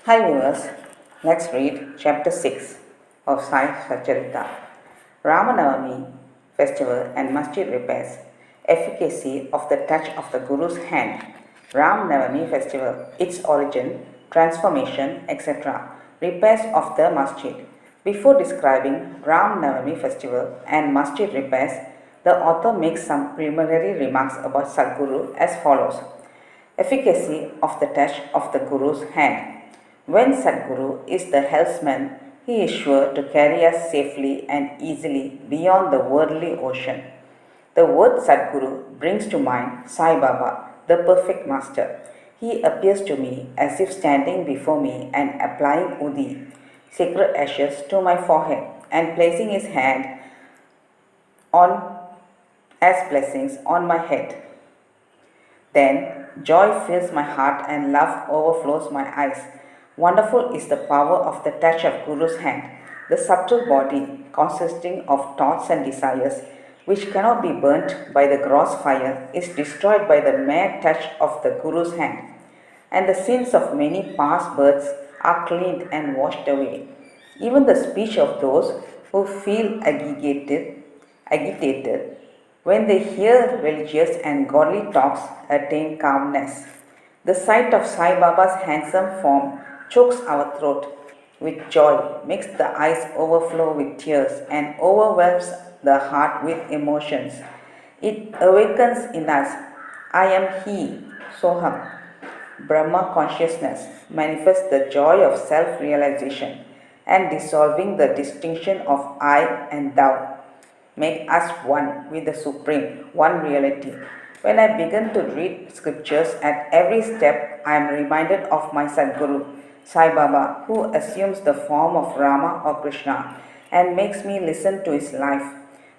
Hi viewers, let's read chapter 6 of Sai Satcharitra Ramanavami festival and masjid repairs, efficacy of the touch of the Guru's hand, Ram Navami festival, its origin, transformation, etc., repairs of the masjid. Before describing Ram Navami festival and masjid repairs, the author makes some preliminary remarks about Sadguru as follows. Efficacy of the touch of the Guru's hand. When Sadguru is the helpsman, he is sure to carry us safely and easily beyond the worldly ocean. The word Sadguru brings to mind Sai Baba, the perfect master. He appears to me as if standing before me and applying udi, sacred ashes, to my forehead and placing his hand on as blessings on my head. Then joy fills my heart and love overflows my eyes. Wonderful is the power of the touch of Guru's hand, the subtle body consisting of thoughts and desires, which cannot be burnt by the gross fire, is destroyed by the mere touch of the Guru's hand, and the sins of many past births are cleaned and washed away. Even the speech of those who feel agitated when they hear religious and godly talks attain calmness. The sight of Sai Baba's handsome form chokes our throat with joy, makes the eyes overflow with tears, and overwhelms the heart with emotions. It awakens in us, I am He, Soham. Brahma consciousness manifests the joy of self realization and dissolving the distinction of I and Thou. Make us one with the Supreme, one reality. When I begin to read scriptures, at every step I am reminded of my Sadguru, Sai Baba, who assumes the form of Rama or Krishna and makes me listen to his life.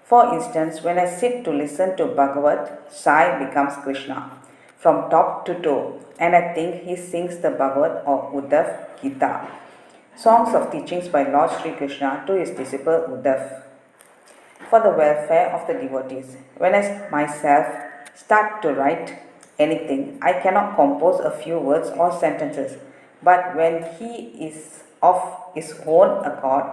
For instance, when I sit to listen to Bhagavat, Sai becomes Krishna from top to toe, and I think he sings the Bhagavat or Uddhav Gita, songs of teachings by Lord Sri Krishna to his disciple Uddhav for the welfare of the devotees. When I myself start to write anything, I cannot compose a few words or sentences, but when he is of his own accord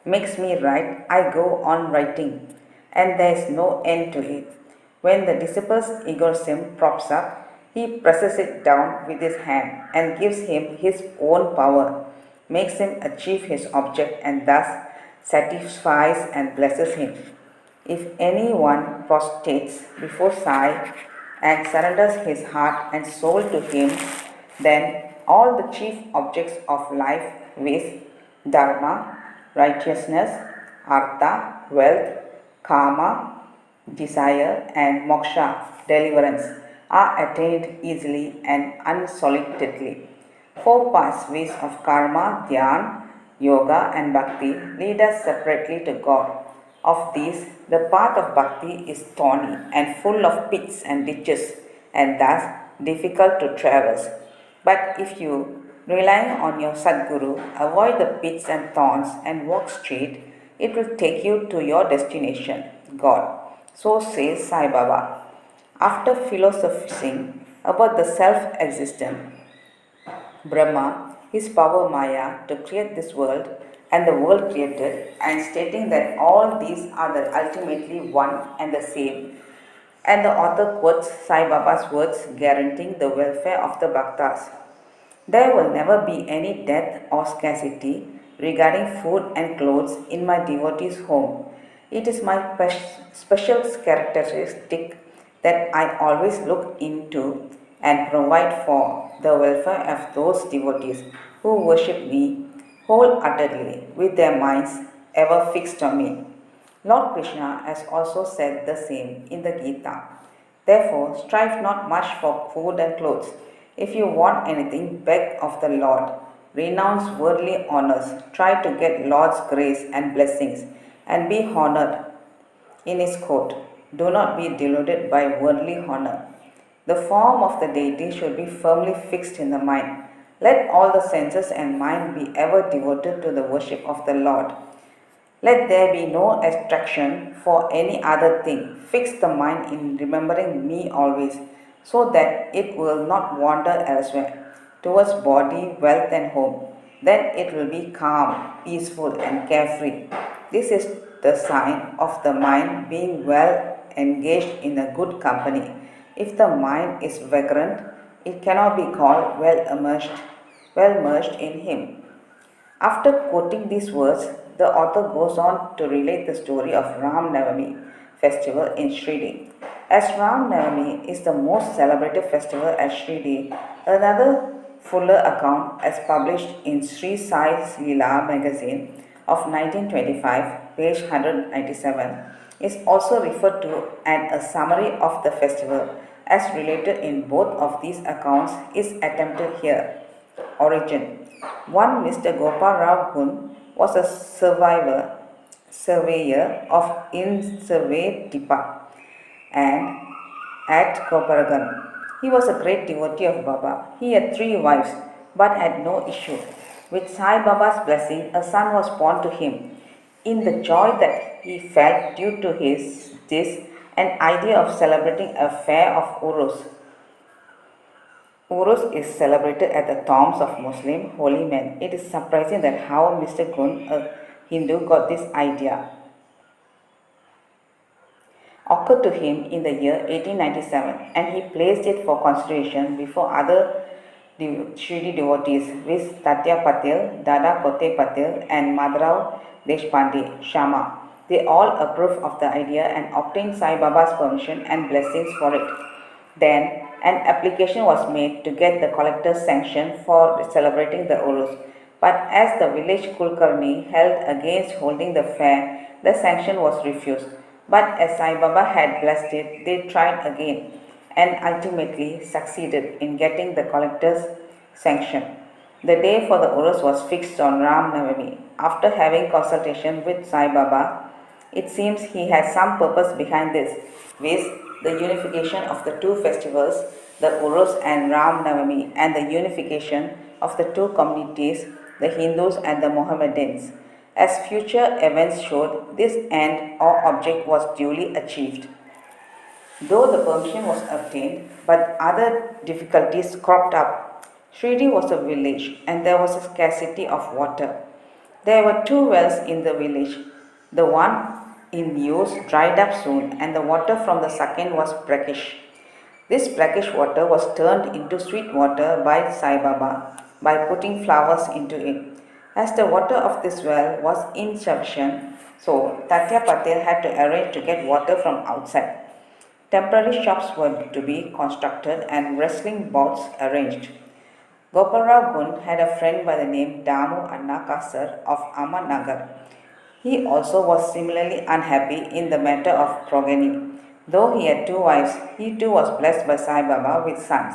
makes me write, I go on writing, and there is no end to it. When the disciple's egoism props up, he presses it down with his hand and gives him his own power, makes him achieve his object, and thus satisfies and blesses him. If anyone prostrates before Sai and surrenders his heart and soul to him, then all the chief objects of life, viz. Dharma, righteousness, artha, wealth, karma, desire, and moksha, deliverance, are attained easily and unsollicitedly. Four pathways of karma, dhyan, yoga, and bhakti lead us separately to God. Of these, the path of bhakti is thorny and full of pits and ditches, and thus difficult to traverse. But if you, relying on your Sadguru, avoid the pits and thorns and walk straight, it will take you to your destination, God. So says Sai Baba. After philosophizing about the self-existent Brahma, his power Maya to create this world and the world created, and stating that all these are ultimately one and the same, and the author quotes Sai Baba's words guaranteeing the welfare of the Bhaktas. There will never be any death or scarcity regarding food and clothes in my devotee's home. It is my special characteristic that I always look into and provide for the welfare of those devotees who worship me wholeheartedly with their minds ever fixed on me. Lord Krishna has also said the same in the Gita. Therefore, strive not much for food and clothes. If you want anything, beg of the Lord. Renounce worldly honors. Try to get Lord's grace and blessings and be honored in his court. Do not be deluded by worldly honor. The form of the deity should be firmly fixed in the mind. Let all the senses and mind be ever devoted to the worship of the Lord. Let there be no attraction for any other thing. Fix the mind in remembering me always, so that it will not wander elsewhere, towards body, wealth, and home. then it will be calm, peaceful, and carefree. This is the sign of the mind being well engaged in a good company. If the mind is vagrant, it cannot be called well merged in him. After quoting these words, the author goes on to relate the story of Ram Navami festival in Sridi. As Ram Navami is the most celebrated festival at Sridi, another fuller account, as published in Sri Sai Leela magazine of 1925, page 197, is also referred to, and a summary of the festival, as related in both of these accounts, is attempted here. Origin. One Mr. Gopal Rao Gun was a surveyor of in-survey Dipa and at Koparagan. He was a great devotee of Baba. He had 3 wives but had no issue. With Sai Baba's blessing, a son was born to him. In the joy that he felt due to this, an idea of celebrating a fair of Urus is celebrated at the tombs of Muslim holy men. It is surprising that how Mr. Gun, a Hindu, got this idea. Occurred to him in the year 1897, and he placed it for consideration before other Sridi devotees with Tatya Patil, Dada Kote Patil, and Madrao Deshpande Shama. They all approved of the idea and obtained Sai Baba's permission and blessings for it. Then an application was made to get the collector's sanction for celebrating the Urus, but as the village Kulkarni held against holding the fair, the sanction was refused. But as Sai Baba had blessed it, they tried again and ultimately succeeded in getting the collector's sanction. The day for the Urus was fixed on Ram Navami. After having consultation with Sai Baba, it seems he had some purpose behind this, viz. The unification of the 2 festivals, the Urus and Ram Navami, and the unification of the 2 communities, the Hindus and the Mohammedans. As future events showed, this end or object was duly achieved. Though the permission was obtained, but other difficulties cropped up. Sridi was a village and there was a scarcity of water. There were 2 wells in the village. The one in use dried up soon, and the water from the second was brackish. This brackish water was turned into sweet water by Sai Baba by putting flowers into it. As the water of this well was insufficient, so Tatya Patil had to arrange to get water from outside. Temporary shops were to be constructed and wrestling bouts arranged. Gopalrao Gun had a friend by the name Damu Anna Kasar of Amannagar. He also was similarly unhappy in the matter of progeny. Though he had 2 wives, he too was blessed by Sai Baba with sons.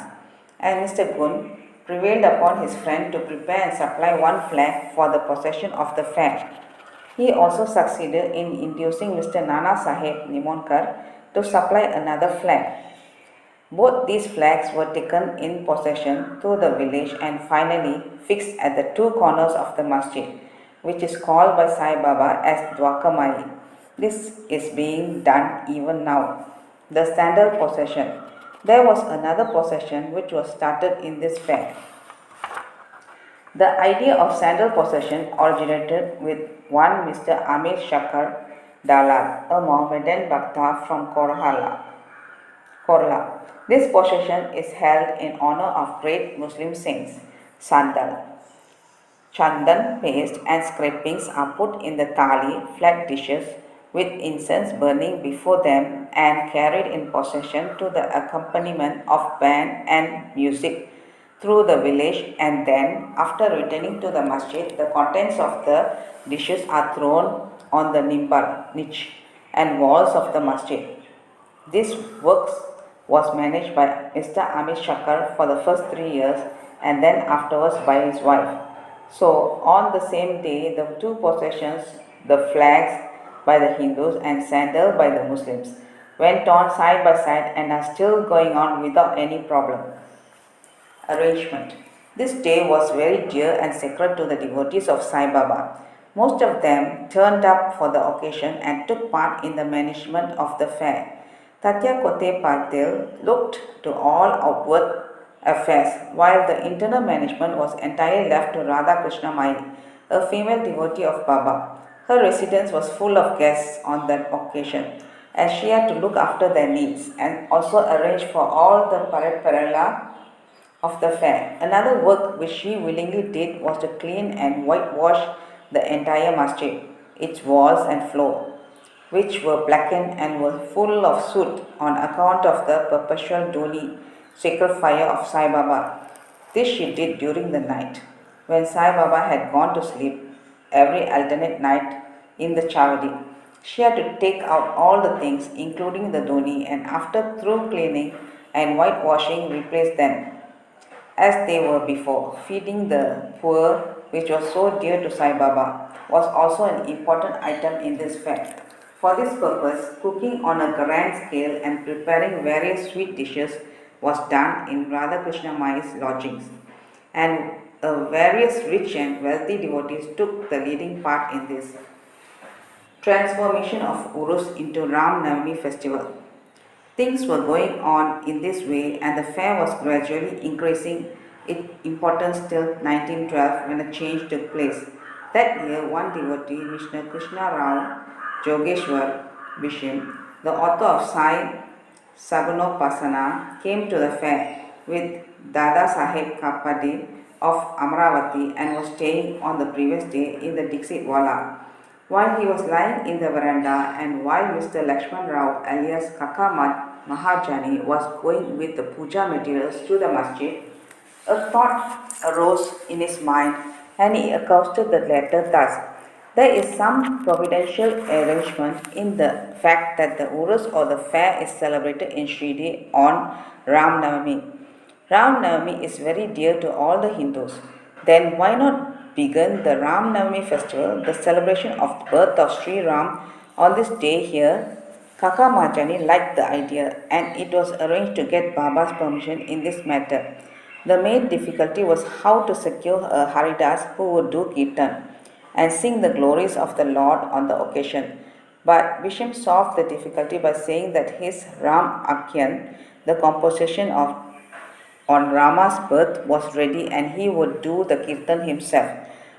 And Mr. Gun prevailed upon his friend to prepare and supply 1 flag for the possession of the fair. He also succeeded in inducing Mr. Nana Sahib Nimonkar to supply another flag. Both these flags were taken in possession through the village and finally fixed at the 2 corners of the masjid, which is called by Sai Baba as Dwakamai. This is being done even now. The sandal possession. There was another possession which was started in this fair. The idea of sandal possession originated with one Mr. Amir Shakar Dalal, a Mohammedan Bhakta from Korla. This possession is held in honor of great Muslim saints, Sandal. Chandan paste and scrapings are put in the thali, flat dishes, with incense burning before them and carried in procession to the accompaniment of band and music through the village, and then, after returning to the masjid, the contents of the dishes are thrown on the niche and walls of the masjid. This work was managed by Mr. Amit Shakar for the first 3 years and then afterwards by his wife. So, on the same day, the 2 processions, the flags by the Hindus and sandal by the Muslims, went on side by side and are still going on without any problem. Arrangement. This day was very dear and sacred to the devotees of Sai Baba. Most of them turned up for the occasion and took part in the management of the fair. Tatya Kote Patil looked to all outward affairs, while the internal management was entirely left to Radha Krishna Mai, a female devotee of Baba. Her residence was full of guests on that occasion, and she had to look after their needs and also arrange for all the paraphernalia of the fair. Another work which she willingly did was to clean and whitewash the entire masjid, its walls and floor, which were blackened and were full of soot on account of the perpetual dhoni, sacred fire of Sai Baba. This she did during the night. When Sai Baba had gone to sleep, every alternate night in the Chavadi, she had to take out all the things, including the dhoni, and after thorough cleaning and whitewashing, replace them as they were before. Feeding the poor, which was so dear to Sai Baba, was also an important item in this fair. For this purpose, cooking on a grand scale and preparing various sweet dishes was done in Radhakrishna Mai's lodgings, and various rich and wealthy devotees took the leading part in this transformation of Urus into Ram Navami festival. Things were going on in this way, and the fair was gradually increasing its importance till 1912 when a change took place. That year, one devotee, Mr. Krishna Rao Jogeshwar Bishim, the author of Sai Sagunopasana, came to the fair with Dada Saheb Kapade of Amravati and was staying on the previous day in the Dixit Wala. While he was lying in the veranda and while Mr. Lakshman Rao alias Kaka Mahajani was going with the puja materials to the masjid, a thought arose in his mind and he accosted the latter thus. There is some providential arrangement in the fact that the Urus or the fair is celebrated in Sridi on Ram Navami. Ram Navami is very dear to all the Hindus. Then why not begin the Ram Navami festival, the celebration of the birth of Sri Ram on this day here? Kaka Majani liked the idea and it was arranged to get Baba's permission in this matter. The main difficulty was how to secure a Haridas who would do kirtan and sing the glories of the Lord on the occasion. But Bisham solved the difficulty by saying that his Ram Akhyan, the composition of on Rama's birth, was ready and he would do the kirtan himself,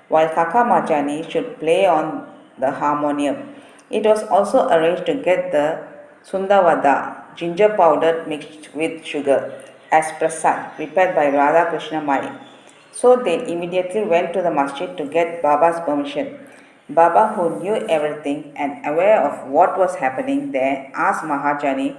while Kaka Majani should play on the harmonium. It was also arranged to get the Sundavada, ginger powder mixed with sugar, as prasad prepared by Radha Krishna Mai. So they immediately went to the masjid to get Baba's permission. Baba, who knew everything and aware of what was happening there, asked Mahajani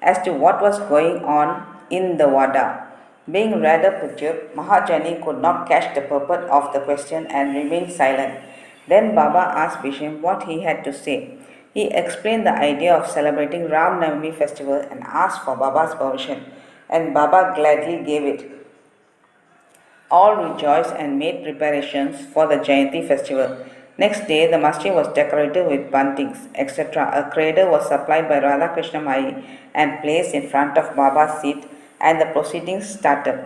as to what was going on in the Wada. Being rather perturbed, Mahajani could not catch the purport of the question and remained silent. Then Baba asked Bisham what he had to say. He explained the idea of celebrating Ram Navami festival and asked for Baba's permission, and Baba gladly gave it. All rejoiced and made preparations for the Jayanti festival. Next day, the masjid was decorated with buntings, etc. A cradle was supplied by Radha Krishna Mai and placed in front of Baba's seat, and the proceedings started.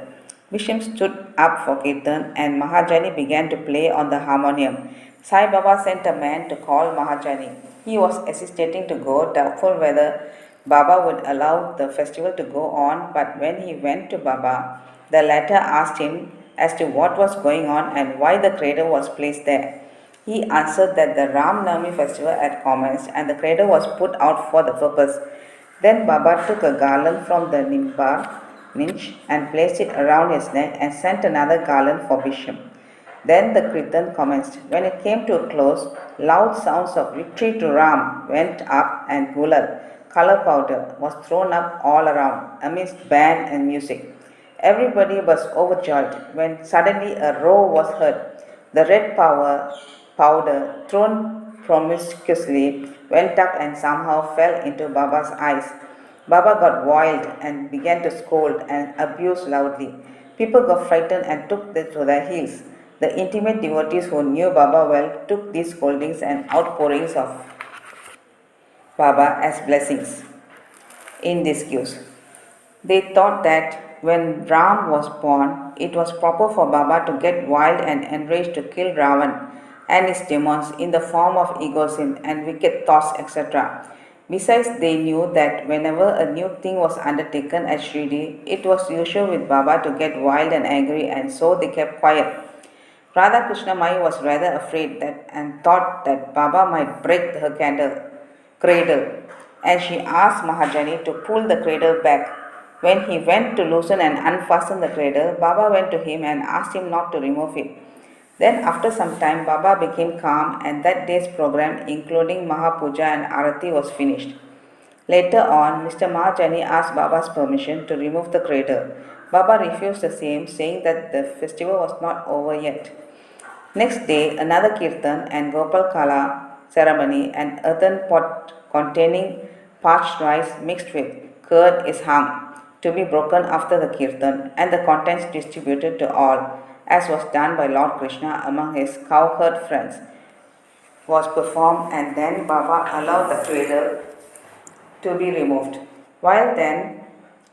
Bisham stood up for kirtan and Mahajani began to play on the harmonium. Sai Baba sent a man to call Mahajani. He was hesitating to go, doubtful whether Baba would allow the festival to go on, but when he went to Baba, the latter asked him as to what was going on and why the cradle was placed there. He answered that the Ram Navami festival had commenced and the cradle was put out for the purpose. Then Baba took a garland from the niche and placed it around his neck and sent another garland for Bisham. Then the kirtan commenced. When it came to a close, loud sounds of victory to Ram went up and gulal, color powder, was thrown up all around amidst band and music. Everybody was overjoyed when suddenly a roar was heard. The red powder, thrown promiscuously, went up and somehow fell into Baba's eyes. Baba got wild and began to scold and abuse loudly. People got frightened and took to their heels. The intimate devotees who knew Baba well took these scoldings and outpourings of Baba as blessings in disguise. They thought that when Ram was born, it was proper for Baba to get wild and enraged to kill Ravan and his demons in the form of egoism and wicked thoughts, etc. Besides, they knew that whenever a new thing was undertaken at Shridi, it was usual with Baba to get wild and angry, and so they kept quiet. Radha Krishnamai was rather afraid that and thought that Baba might break her cradle, and she asked Mahajani to pull the cradle back. When he went to loosen and unfasten the cradle, Baba went to him and asked him not to remove it. Then, after some time, Baba became calm, and that day's program, including Mahapuja and Arati, was finished. Later on, Mr. Mahajani asked Baba's permission to remove the cradle. Baba refused the same, saying that the festival was not over yet. Next day, another kirtan and Gopal Kala ceremony, an earthen pot containing parched rice mixed with curd is hung to be broken after the kirtan and the contents distributed to all, as was done by Lord Krishna among his cowherd friends, was performed, and then Baba allowed the cradle to be removed. While the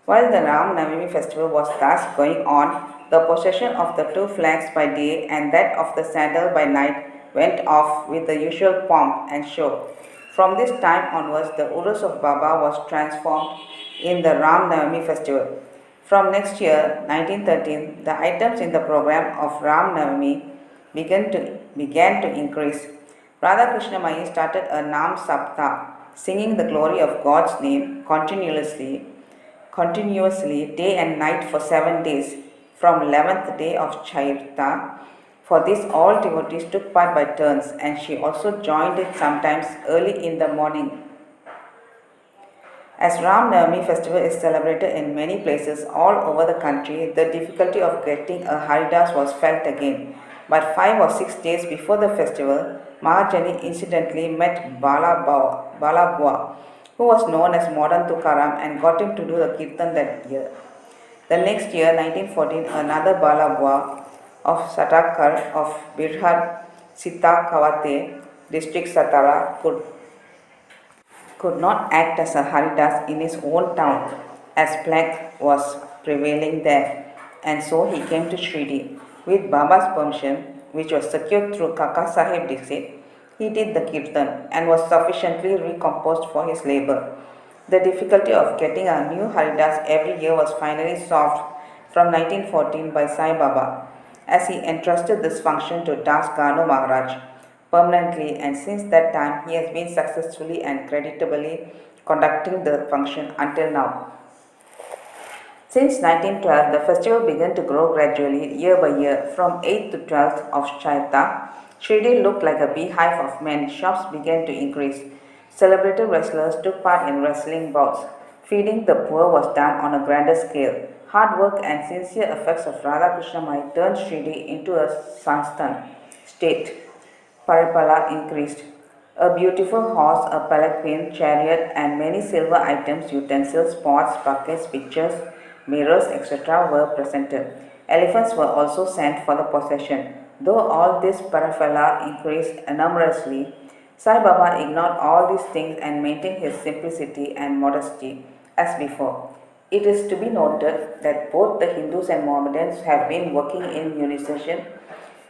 Ram Navami festival was thus going on, the procession of the two flags by day and that of the sandal by night went off with the usual pomp and show. From this time onwards, the Urus of Baba was transformed in the Ram Navami festival. From next year, 1913, the items in the program of Ram Navami began to increase. Radha Krishnamai started a Nam Sapta, singing the glory of God's name continuously day and night for 7 days, from 11th day of Chaitra. For this, all devotees took part by turns, and she also joined it sometimes early in the morning. As Ram Navami festival is celebrated in many places all over the country, the difficulty of getting a Haridas was felt again. But 5 or 6 days before the festival, Mahajani incidentally met Balabua, who was known as Modern Tukaram, and got him to do the kirtan that year. The next year, 1914, another Balabua of Satakar of Birhar Sita Kawate, district Satara, could not act as a Haridas in his own town, as plague was prevailing there, and so he came to Shridi. With Baba's permission, which was secured through Kaka Sahib Dixit, he did the kirtan and was sufficiently recomposed for his labor. The difficulty of getting a new Haridas every year was finally solved from 1914 by Sai Baba, as he entrusted this function to Das Gano Maharaj permanently, and since that time he has been successfully and creditably conducting the function until now. Since 1912, the festival began to grow gradually year by year. From 8th to 12th of Chaitra, Shridi looked like a beehive of men. Shops began to increase. Celebrated wrestlers took part in wrestling bouts. Feeding the poor was done on a grander scale. Hard work and sincere efforts of Radha Krishnamai turned Shridi into a Sansthan state. Paripala increased. A beautiful horse, a palanquin, chariot, and many silver items, utensils, pots, buckets, pictures, mirrors, etc. were presented. Elephants were also sent for the procession. Though all this paraphernalia increased enormously, Sai Baba ignored all these things and maintained his simplicity and modesty as before. It is to be noted that both the Hindus and Mohammedans have been working in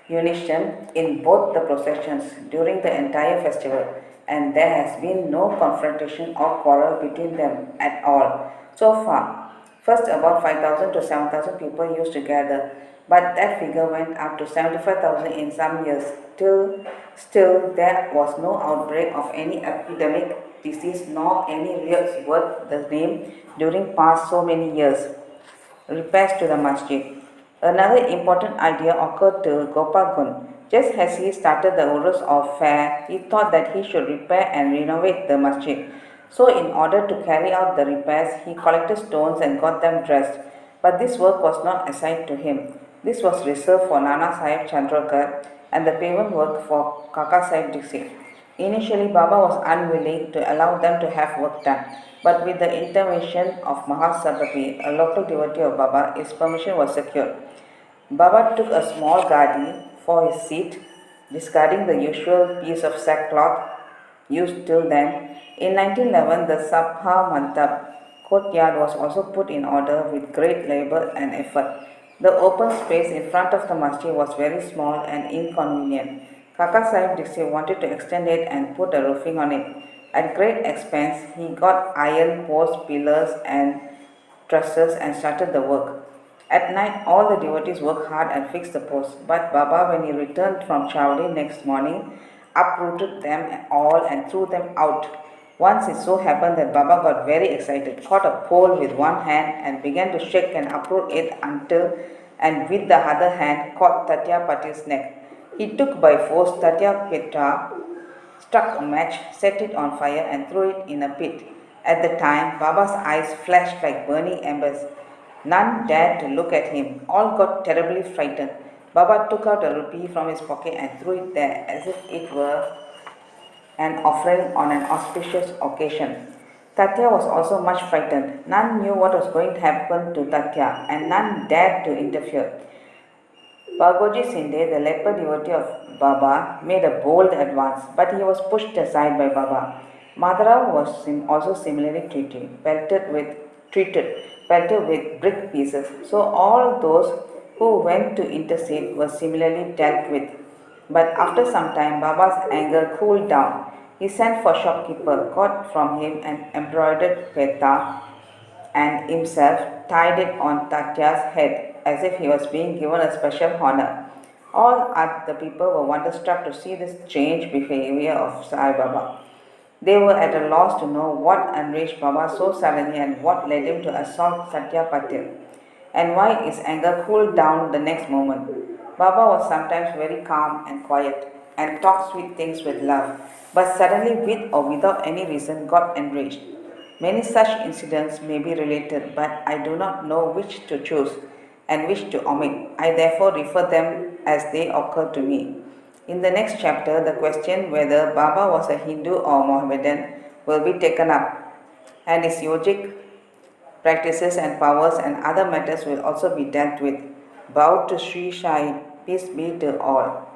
unison in both the processions during the entire festival, and there has been no confrontation or quarrel between them at all so far. First, about 5,000 to 7,000 people used to gather, but that figure went up to 75,000 in some years. Still, there was no outbreak of any epidemic disease nor any riots worth the name during past so many years. Repairs to the masjid. Another important idea occurred to Gopal Gun. Just as he started the Urus of fair, he thought that he should repair and renovate the masjid. So in order to carry out the repairs, he collected stones and got them dressed. But this work was not assigned to him. This was reserved for Nana Sahib Chandrakar and the pavement work for Kaka Sahib Dixit. Initially, Baba was unwilling to allow them to have work done, but with the intervention of Mahasabati, a local devotee of Baba, his permission was secured. Baba took a small gadi for his seat, discarding the usual piece of sackcloth used till then. In 1911, the Sabha Mantab courtyard was also put in order with great labor and effort. The open space in front of the masjid was very small and inconvenient. Kaka Sahib Dixit wanted to extend it and put a roofing on it. At great expense, he got iron posts, pillars, and trusses and started the work. At night, all the devotees worked hard and fixed the posts. But Baba, when he returned from Chavdi next morning, uprooted them all and threw them out. Once it so happened that Baba got very excited, caught a pole with one hand and began to shake and uproot it until, and with the other hand, caught Tatya Patil's neck. He took by force Tatya Petra, struck a match, set it on fire, and threw it in a pit. At the time, Baba's eyes flashed like burning embers. None dared to look at him. All got terribly frightened. Baba took out a rupee from his pocket and threw it there as if it were an offering on an auspicious occasion. Tatya was also much frightened. None knew what was going to happen to Tatya, and none dared to interfere. Bagoji Sinde, the leper devotee of Baba, made a bold advance, but he was pushed aside by Baba. Madara was also similarly pelted with brick pieces. So all those who went to intercede were similarly dealt with. But after some time, Baba's anger cooled down. He sent for shopkeeper, got from him an embroidered peta, and himself tied it on Tatya's head as if he was being given a special honor. All the people were wonderstruck to see this strange behavior of Sai Baba. They were at a loss to know what enraged Baba so suddenly and what led him to assault Satya Patil, and why his anger cooled down the next moment. Baba was sometimes very calm and quiet and talked sweet things with love, but suddenly, with or without any reason, got enraged. Many such incidents may be related, but I do not know which to choose and which to omit. I therefore refer them as they occur to me. In the next chapter, the question whether Baba was a Hindu or Mohammedan will be taken up, and his yogic practices and powers and other matters will also be dealt with. Bow to Sri Sai, peace be to all.